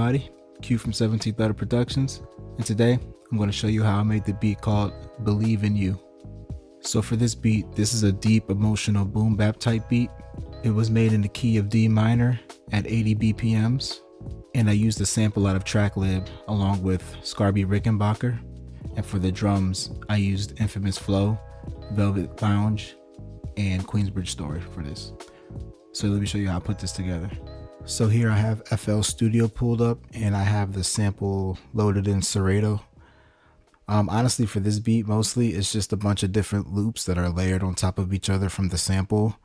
everybody, Q from 17th Letter Productions, and today I'm going to show you how I made the beat called Believe in You. So for this beat, this is a deep emotional boom bap type beat. It was made in the key of D minor at 80 BPMs, and I used a sample out of Tracklib along with Scarby Rickenbacker, and for the drums I used Infamous Flow, Velvet Lounge, and Queensbridge Story for this. So let me show you how I put this together. So here I have FL Studio pulled up and I have the sample loaded in Serato. Honestly, for this beat, mostly it's just a bunch of different loops that are layered on top of each other from the sample.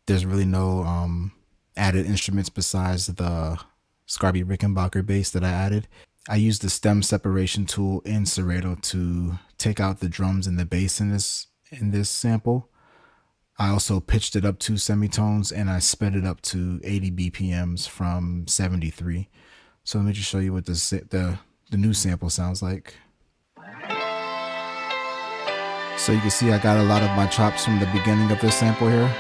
There's really no added instruments besides the Scarby Rickenbacker bass that I added. I used the stem separation tool in Serato to take out the drums and the bass in this sample. I also pitched it up 2 semitones and I sped it up to 80 BPMs from 73. So let me just show you what the new sample sounds like. So you can see I got a lot of my chops from the beginning of this sample here.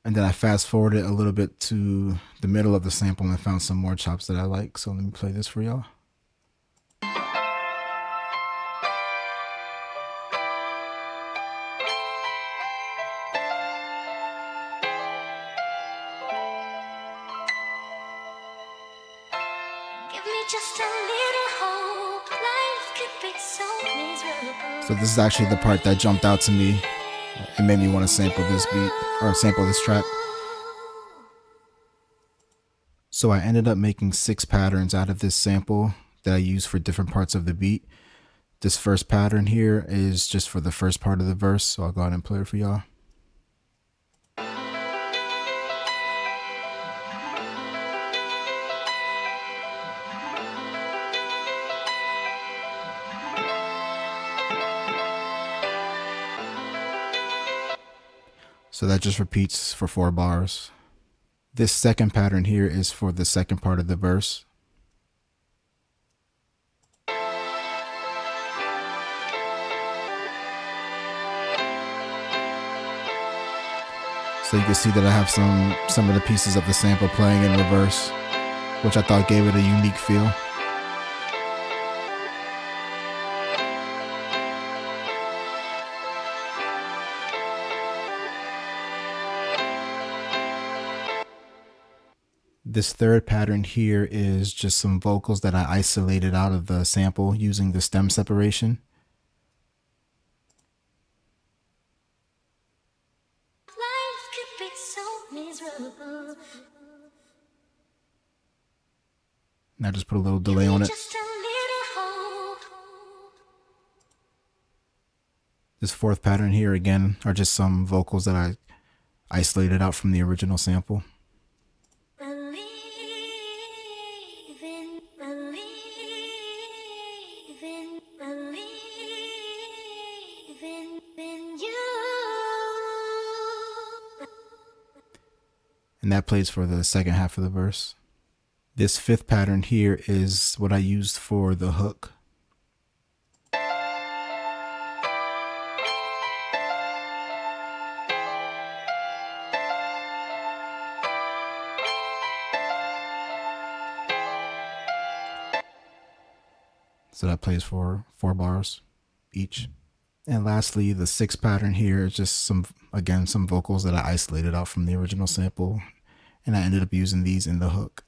And then I fast forwarded a little bit to the middle of the sample and found some more chops that I like. So let me play this for y'all. So this is actually the part that jumped out to me. It made me want to sample this beat or sample this track. So I ended up making 6 patterns out of this sample that I use for different parts of the beat. This first pattern here is just for the first part of the verse, so I'll go ahead and play it for y'all. So that just repeats for 4 bars. This second pattern here is for the second part of the verse. So you can see that I have some of the pieces of the sample playing in reverse, which I thought gave it a unique feel. This third pattern here is just some vocals that I isolated out of the sample using the stem separation. And I just put a little delay on it. This fourth pattern here again are just some vocals that I isolated out from the original sample. And that plays for the second half of the verse. This fifth pattern here is what I used for the hook. So that plays for 4 bars each. And lastly, the sixth pattern here is just some vocals that I isolated out from the original sample, and I ended up using these in the hook.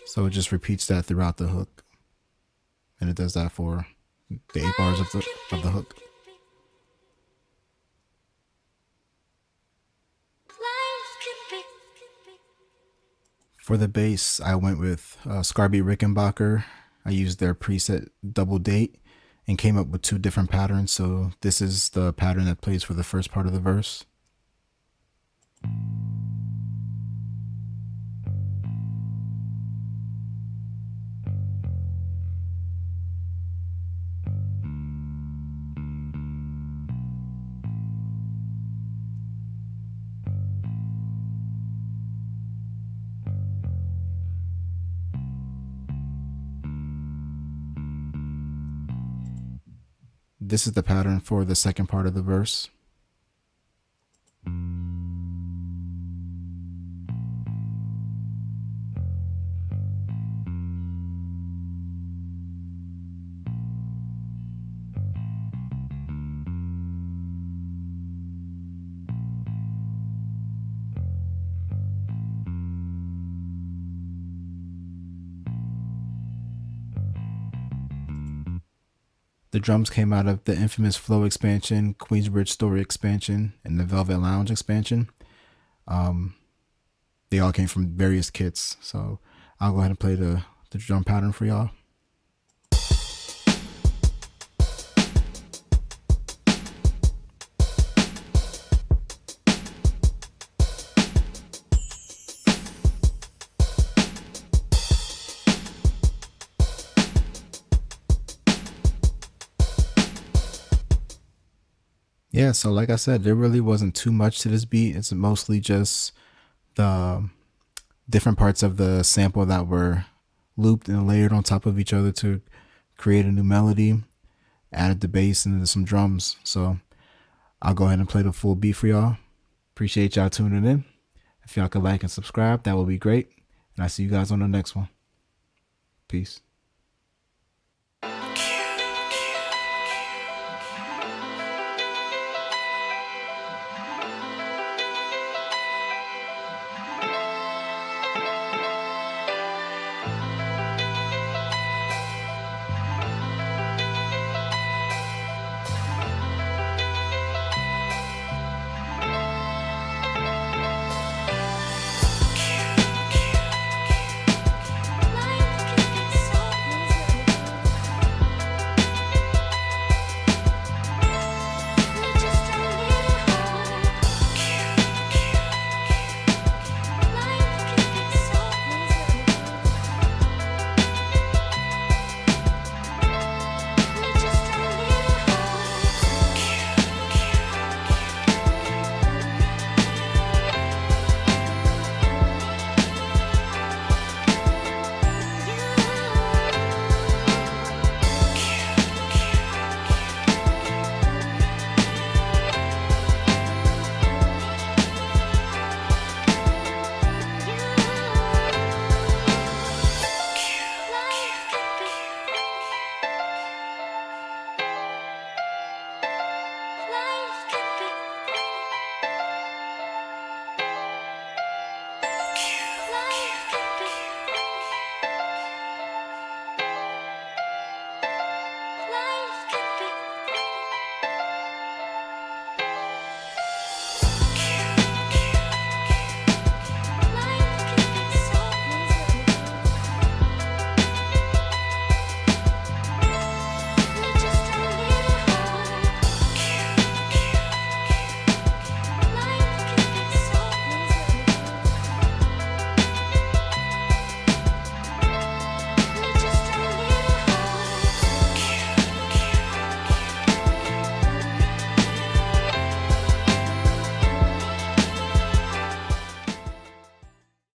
So it just repeats that throughout the hook, and it does that for the 8 bars of the hook. For the bass, I went with Scarby Rickenbacker. I used their preset double date and came up with 2 different patterns. So this is the pattern that plays for the first part of the verse. This is the pattern for the second part of the verse. The drums came out of the infamous Flow expansion, Queensbridge Story expansion, and the Velvet Lounge expansion. They all came from various kits. So I'll go ahead and play the drum pattern for y'all. Yeah, so like I said, there really wasn't too much to this beat. It's mostly just the different parts of the sample that were looped and layered on top of each other to create a new melody, added the bass and some drums. So I'll go ahead and play the full beat for y'all. Appreciate y'all tuning in. If y'all could like and subscribe, that would be great. And I'll see you guys on the next one. Peace.